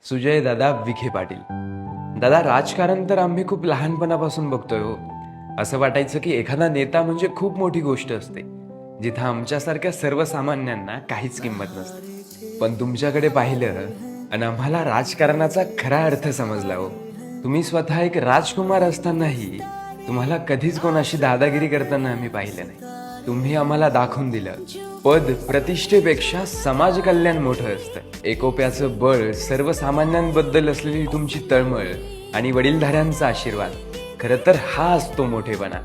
सुजय दादा विखे पाटील. दादा, राजकारण तर आम्ही खूप लहानपणापासून बघतोय हो. असं वाटायचं की एखादा नेता म्हणजे खूप मोठी गोष्ट असते, जिथं आमच्यासारख्या सर्वसामान्यांना काहीच किंमत नसते. पण तुमच्याकडे पाहिलं आणि आम्हाला राजकारणाचा खरा अर्थ समजला हो. तुम्ही स्वतः एक राजकुमार असतानाही तुम्हाला कधीच कोणाशी दादागिरी करताना आम्ही पाहिलं नाही. तुम्ही आम्हाला दाखवून दिलं, पद प्रतिष्ठेपेक्षा समाज कल्याण मोठं असतं. एकोप्याचं बळ, सर्वसामान्यांबद्दल असलेली तुमची तळमळ आणि वडीलधाऱ्यांचा आशीर्वाद, खरं तर हा असतो मोठेपणा.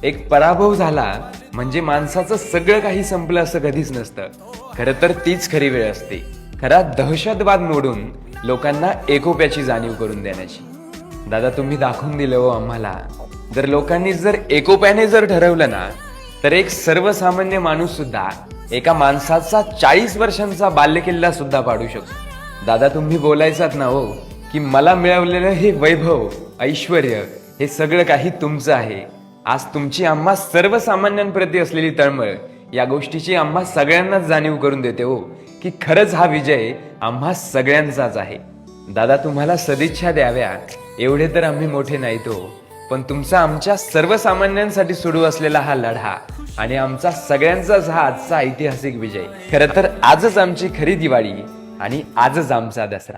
एक पराभव झाला म्हणजे माणसाचं सगळं काही संपलं असं कधीच नसतं. खरं तर तीच खरी वेळ असते, खरा दहशतवाद मोडून लोकांना एकोप्याची जाणीव करून देण्याची. दादा, तुम्ही दाखवून दिलं हो आम्हाला, जर लोकांनी जर एकोप्याने जर ठरवलं ना, तर एक सर्वसामान्य माणूस सुद्धा एका माणसाचा 40 वर्षांचा बाल्यकिल्ला सुद्धा पाडू शकतो. दादा, तुम्ही बोलायचात ना हो की मला मिळवलेलं हे वैभव, ऐश्वर, हे सगळं काही तुमचं आहे. आज तुमची आम्हा सर्वसामान्यांप्रती असलेली तळमळ या गोष्टीची आम्हा सगळ्यांनाच जाणीव करून देते हो की खरंच हा विजय आम्हा सगळ्यांचाच आहे. दादा, तुम्हाला सदिच्छा द्याव्या एवढे तर आम्ही मोठे नाहीत हो, पण तुमचा आमच्या सर्वसामान्यांसाठी सुरू असलेला हा लढा आणि आमचा सगळ्यांचाच हा आजचा ऐतिहासिक विजय, खरं तर आजच आमची खरी दिवाळी आणि आजच आमचा दसरा.